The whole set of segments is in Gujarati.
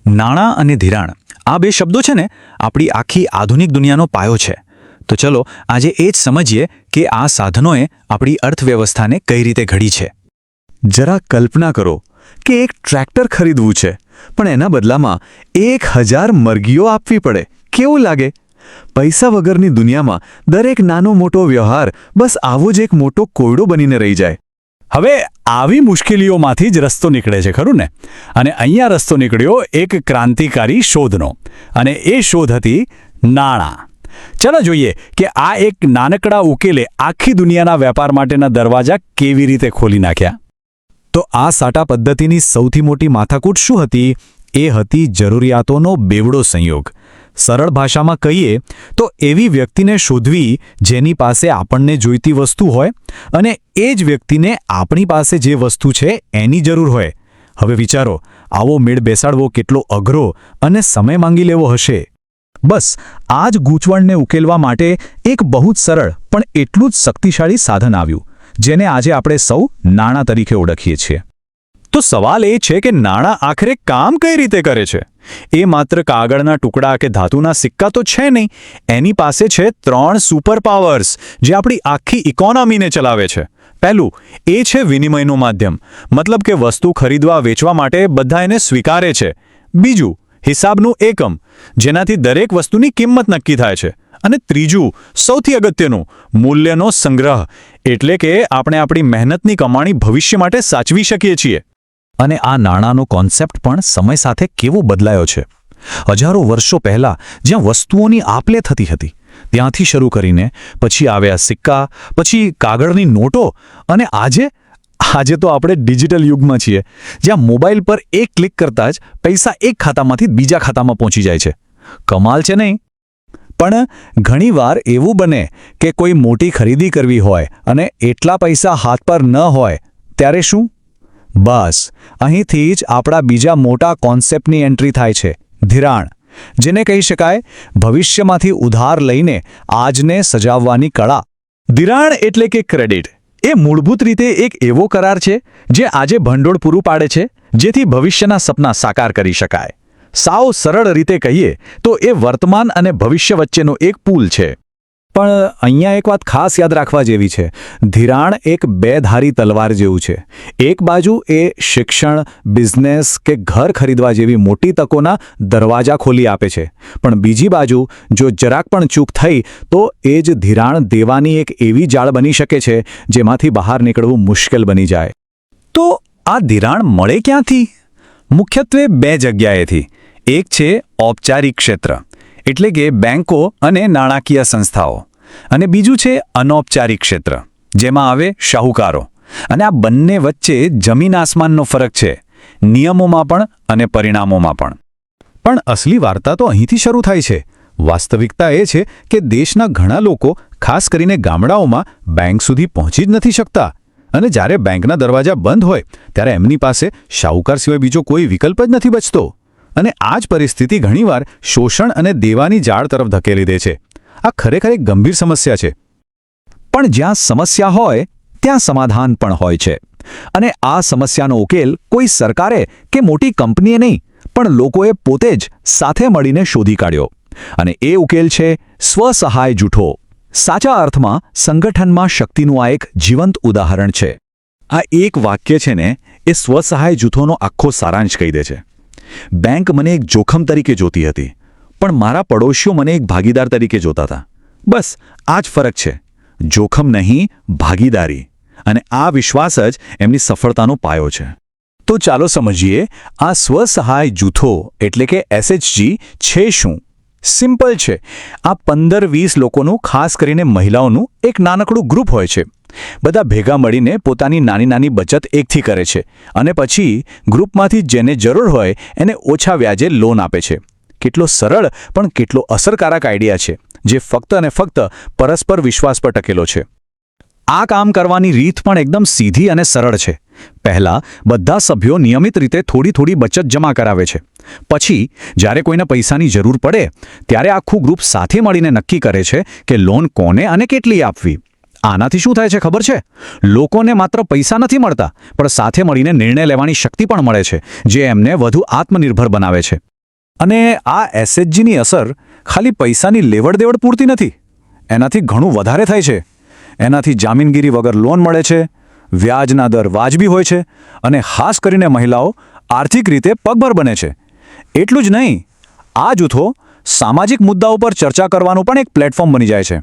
નાણાં અને ધિરાણ આ બે શબ્દો છે ને આપણી આખી આધુનિક દુનિયાનો પાયો છે. તો ચલો આજે એ જ સમજીએ કે આ સાધનોએ આપણી અર્થવ્યવસ્થાને કઈ રીતે ઘડી છે. જરા કલ્પના કરો કે એક ટ્રેક્ટર ખરીદવું છે, પણ એના બદલામાં 1000 મરઘીઓ આપવી પડે. કેવું લાગે? પૈસા વગરની દુનિયામાં દરેક નાનો મોટો વ્યવહાર બસ આવો જ એક મોટો કોયડો બનીને રહી જાય. હવે આવી મુશ્કેલીઓમાંથી જ રસ્તો નીકળે છે, ખરું ને? અને અહીંયા રસ્તો નીકળ્યો એક ક્રાંતિકારી શોધનો, અને એ શોધ હતી નાણાં. ચાલો જોઈએ કે આ એક નાનકડા ઉકેલે આખી દુનિયાના વેપાર માટેના દરવાજા કેવી રીતે ખોલી નાખ્યા. તો આ સાટા પદ્ધતિની સૌથી મોટી માથાકૂટ શું હતી? એ હતી જરૂરિયાતોનો બેવડો સંયોગ. સરળ ભાષામાં કહીએ તો એવી વ્યક્તિને શોધવી જેની પાસે આપણને જોઈતી વસ્તુ હોય અને એ જ વ્યક્તિને આપણી પાસે જે વસ્તુ છે એની જરૂર હોય. હવે વિચારો, આવો મેળ બેસાડવો કેટલો અઘરો અને સમય માંગી લેવો હશે. બસ આ જ ગૂંચવણને ઉકેલવા માટે એક બહુ જ સરળ પણ એટલું જ શક્તિશાળી સાધન આવ્યું, જેને આજે આપણે સૌ નાણાં તરીકે ઓળખીએ છીએ. તો સવાલ એ છે કે નાણાં આખરે કામ કઈ રીતે કરે છે? એ માત્ર કાગળના ટુકડા કે ધાતુના સિક્કા તો છે નહીં. એની પાસે છે 3 સુપર પાવર્સ જે આપણી આખી ઇકોનોમીને ચલાવે છે. પહેલું એ છે વિનિમયનું માધ્યમ, મતલબ કે વસ્તુ ખરીદવા વેચવા માટે બધા એને સ્વીકારે છે. બીજું હિસાબનું એકમ, જેનાથી દરેક વસ્તુની કિંમત નક્કી થાય છે. અને ત્રીજું સૌથી અગત્યનું મૂલ્યનો સંગ્રહ, એટલે કે આપણે આપણી મહેનતની કમાણી ભવિષ્ય માટે સાચવી શકીએ છીએ. અને આ નાણાંનો કોન્સેપ્ટ પણ સમય સાથે કેવો બદલાયો છે. હજારો વર્ષો પહેલાં જ્યાં વસ્તુઓની આપ-લે થતી હતી ત્યાંથી શરૂ કરીને પછી આવ્યા સિક્કા, પછી કાગળની નોટો, અને આજે તો આપણે ડિજિટલ યુગમાં છીએ જ્યાં મોબાઈલ પર એક ક્લિક કરતાં જ પૈસા એક ખાતામાંથી બીજા ખાતામાં પહોંચી જાય છે. કમાલ છે નહીં? પણ ઘણીવાર એવું બને કે કોઈ મોટી ખરીદી કરવી હોય અને એટલા પૈસા હાથ પર ન હોય, ત્યારે શું? બસ અહીંથી જ આપણા બીજા મોટા કોન્સેપ્ટની એન્ટ્રી થાય છે, ધિરાણ. જેને કહી શકાય ભવિષ્યમાંથી ઉધાર લઈને આજને સજાવવાની કળા. ધિરાણ એટલે કે ક્રેડિટ એ મૂળભૂત રીતે એક એવો કરાર છે જે આજે ભંડોળ પૂરું પાડે છે જેથી ભવિષ્યના સપના સાકાર કરી શકાય. સાવ સરળ રીતે કહીએ તો એ વર્તમાન અને ભવિષ્ય વચ્ચેનો એક પુલ છે. પણ અહીંયા એક વાત ખાસ યાદ રાખવા જેવી છે. ધિરાણ એક બેધારી તલવાર જેવું છે. એક બાજુ એ શિક્ષણ, બિઝનેસ કે ઘર ખરીદવા જેવી મોટી તકોના દરવાજા ખોલી આપે છે, પણ બીજી બાજુ જો જરાક પણ ચૂક થઈ તો એ જ ધિરાણ દેવાની એક એવી જાળ બની શકે છે જેમાંથી બહાર નીકળવું મુશ્કેલ બની જાય. તો આ ધિરાણ મળે ક્યાંથી? મુખ્યત્વે 2 જગ્યાએથી. એક છે ઔપચારિક ક્ષેત્ર, એટલે કે બેંકો અને નાણાકીય સંસ્થાઓ, અને બીજું છે અનૌપચારિક ક્ષેત્ર, જેમાં આવે શાહુકારો. અને આ બંને વચ્ચે જમીન આસમાનનો ફરક છે, નિયમોમાં પણ અને પરિણામોમાં પણ. પણ અસલી વાર્તા તો અહીંથી શરૂ થાય છે. વાસ્તવિકતા એ છે કે દેશના ઘણા લોકો, ખાસ કરીને ગામડાઓમાં, બેંક સુધી પહોંચી જ નથી શકતા. અને જ્યારે બેંકના દરવાજા બંધ હોય ત્યારે એમની પાસે શાહુકાર સિવાય બીજો કોઈ વિકલ્પ જ નથી બચતો. અને આ જ પરિસ્થિતિ ઘણીવાર શોષણ અને દેવાની જાળ તરફ ધકેલી દે છે. આ ખરેખર એક ગંભીર સમસ્યા છે. પણ જ્યાં સમસ્યા હોય ત્યાં સમાધાન પણ હોય છે. અને આ સમસ્યાનો ઉકેલ કોઈ સરકારે કે મોટી કંપનીએ નહીં, પણ લોકોએ પોતે જ સાથે મળીને શોધી કાઢ્યો. અને એ ઉકેલ છે સ્વસહાય જૂથો. સાચા અર્થમાં સંગઠનમાં શક્તિનું આ એક જીવંત ઉદાહરણ છે. આ એક વાક્ય છે ને, એ સ્વસહાય જૂથોનો આખો સારાંશ કહી દે છે. બેંક મને એક જોખમ તરીકે જોતી હતી, પણ મારા પડોશીઓ મને એક ભાગીદાર તરીકે જોતા હતા. બસ આ જ ફરક છે. જોખમ નહીં, ભાગીદારી. અને આ વિશ્વાસ જ એમની સફળતાનો પાયો છે. તો ચાલો સમજીએ આ સ્વસહાય જૂથો એટલે કે SHG છે શું. સિમ્પલ છે. આ 15-20 લોકોનું, ખાસ કરીને મહિલાઓનું એક નાનકડું ગ્રુપ હોય છે. બધા ભેગા મળીને પોતાની નાની નાની બચત એકથી કરે છે, અને પછી ગ્રુપમાંથી જેને જરૂર હોય એને ઓછા વ્યાજે લોન આપે છે. કેટલો સરળ પણ કેટલો અસરકારક આઈડિયા છે, જે ફક્ત અને ફક્ત પરસ્પર વિશ્વાસ પર ટકેલો છે. આ કામ કરવાની રીત પણ એકદમ સીધી અને સરળ છે. પહેલાં બધા સભ્યો નિયમિત રીતે થોડી થોડી બચત જમા કરાવે છે. પછી જ્યારે કોઈને પૈસાની જરૂર પડે ત્યારે આખું ગ્રુપ સાથે મળીને નક્કી કરે છે કે લોન કોને અને કેટલી આપવી. આનાથી શું થાય છે ખબર છે? લોકોને માત્ર પૈસા નથી મળતા, પણ સાથે મળીને નિર્ણય લેવાની શક્તિ પણ મળે છે, જે એમને વધુ આત્મનિર્ભર બનાવે છે. અને આ એસએચજીની અસર ખાલી પૈસાની લેવડ દેવડ પૂરતી નથી, એનાથી ઘણું વધારે થાય છે. એનાથી જામીનગીરી વગર લોન મળે છે, વ્યાજના દર વાજબી હોય છે અને ખાસ કરીને મહિલાઓ આર્થિક રીતે પગભર બને છે. એટલું જ નહીં, આ જૂથો સામાજિક મુદ્દાઓ પર ચર્ચા કરવાનું પણ એક પ્લેટફોર્મ બની જાય છે.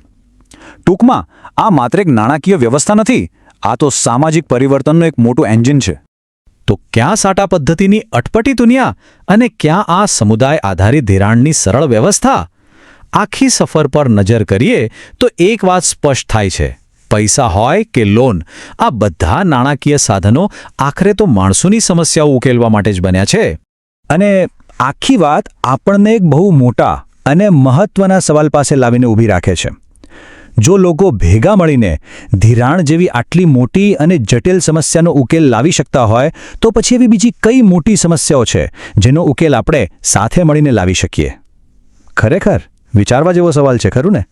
ટૂંકમાં આ માત્ર એક નાણાકીય વ્યવસ્થા નથી, આ તો સામાજિક પરિવર્તનનું એક મોટું એન્જિન છે. તો ક્યાં સાટા પદ્ધતિની અટપટી દુનિયા અને ક્યાં આ સમુદાય આધારિત ધિરાણની સરળ વ્યવસ્થા? આખી સફર પર નજર કરીએ તો એક વાત સ્પષ્ટ થાય છે. પૈસા હોય કે લોન, આ બધા નાણાકીય સાધનો આખરે તો માણસોની સમસ્યાઓ ઉકેલવા માટે જ બન્યા છે. અને આખી વાત આપણને એક બહુ મોટા અને મહત્વના સવાલ પાસે લાવીને ઊભી રાખે છે. જો લોકો ભેગા મળીને ધિરાણ જેવી આટલી મોટી અને જટિલ સમસ્યાનો ઉકેલ લાવી શકતા હોય તો પછી એવી બીજી કઈ મોટી સમસ્યાઓ છે જેનો ઉકેલ આપણે સાથે મળીને લાવી શકીએ? ખરેખર વિચારવા જેવો સવાલ છે, ખરું ને?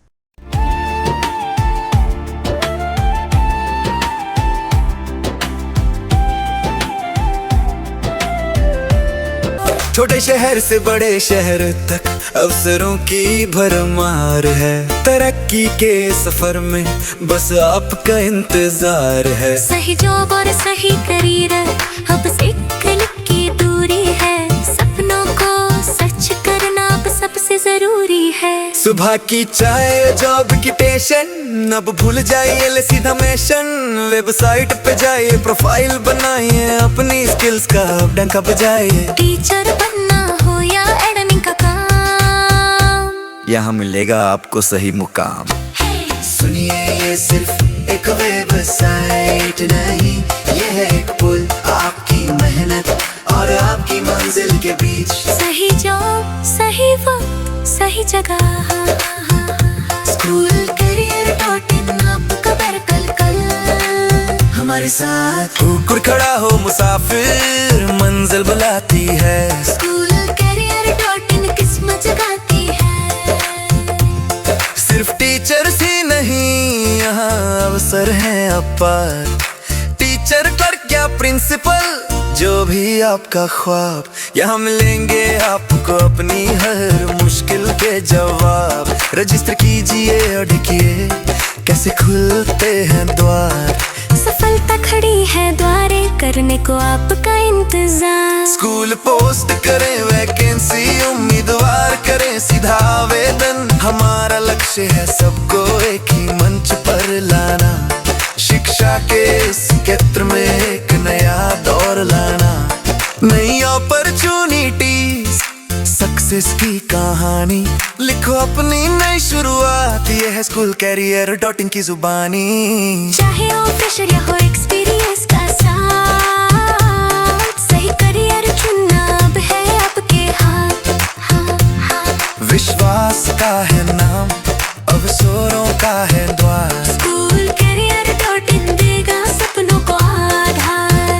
छोटे शहर से बड़े शहर तक अवसरों की भरमार है. तरक्की के सफर में बस आपका इंतजार है. सही जॉब और सही करियर अब बस एक क्लिक की दूरी है. सपनों को सच करना अब सबसे जरूरी है. सुबह की चाय जॉब की टेंशन अब भूल जाइए, ले सीधा मिशन. वेबसाइट पे जाइए, प्रोफाइल बनाइए, अपनी स्किल्स का डंका बजाइए. टीचर बनना हो या एडमिन का काम, यहाँ मिलेगा आपको सही मुकाम. सुनिए ये सिर्फ एक वेबसाइट नहीं, ये है एक पुल आपकी मेहनत और आपकी मंजिल के बीच. सही जॉब सही वक्त सही जगह. स्कूल career.in आपका बेहतर कल हमारे साथ. कुकुर खड़ा हो मुसाफिर, मंजिल बुलाती है. स्कूल career.in किस्मत जगाती है. सिर्फ टीचर्स ही नहीं, यहाँ अवसर है अपार. टीचर, क्लर्क या प्रिंसिपल, जो भी आपका ख्वाब, यहाँ मिलेंगे आपको अपनी हर मुश्किल के जवाब. रजिस्टर कीजिए और देखिए कैसे खुलते हैं द्वार. सफलता खड़ी है द्वारे, करने को आपका इंतजार. स्कूल पोस्ट करें वैकेंसी, उम्मीदवार करें सीधा आवेदन. हमारा लक्ष्य है सबको एक ही मंच पर लाना. शिक्षा के इस क्षेत्र में एक नया दौर लाना. नई अपॉर्चुनिटीज, सक्सेस की कहानी, लिखो अपनी नई शुरुआत. ये है स्कूल career.in की जुबानी. चाहे ऑफिशियल या हो एक्सपीरियंस का साथ, सही करियर चुनना अब है आपके हाथ. विश्वास का है नाम, अवसरों का है द्वार. स्कूल career.in देगा सपनों को आधार.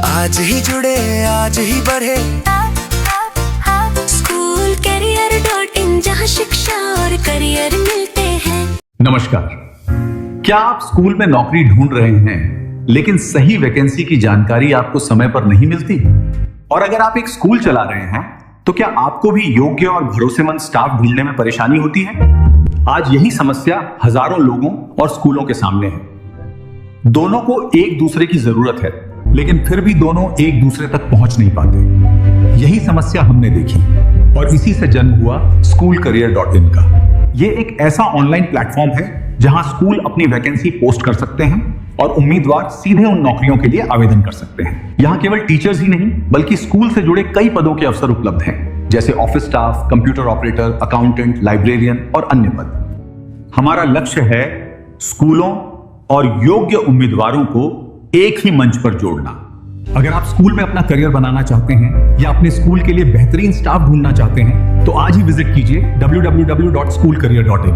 आज ही जुड़े आज ही बढ़े. स्कूल career.in जहाँ शिक्षा और करियर मिलते हैं. नमस्कार. क्या आप स्कूल में नौकरी ढूंढ रहे हैं लेकिन सही वैकेंसी की जानकारी आपको समय पर नहीं मिलती? और अगर आप एक स्कूल चला रहे हैं तो क्या आपको भी योग्य और भरोसेमंद स्टाफ ढूंढने में परेशानी होती है? आज यही समस्या हजारों लोगों और स्कूलों के सामने है. दोनों को एक दूसरे की जरूरत है, लेकिन फिर भी दोनों एक दूसरे तक पहुंच नहीं पाते. यही समस्या हमने देखी और इसी से जन्म हुआ SchoolCareer.in का. ये एक ऐसा ऑनलाइन प्लेटफॉर्म है जहां स्कूल अपनी वैकेंसी पोस्ट कर सकते हैं और उम्मीदवार सीधे उन नौकरियों के लिए आवेदन कर सकते हैं. यहाँ केवल टीचर्स ही नहीं बल्कि स्कूल से जुड़े कई पदों के अवसर उपलब्ध हैं, जैसे office staff, computer operator, accountant, librarian और अन्य पद. हमारा लक्ष्य है स्कूलों और योग्य उम्मीदवारों को एक ही मंच पर जोड़ना. अगर आप स्कूल में अपना करियर बनाना चाहते हैं या अपने स्कूल के लिए बेहतरीन स्टाफ ढूंढना चाहते हैं तो आज ही विजिट कीजिए www.schoolcareer.in.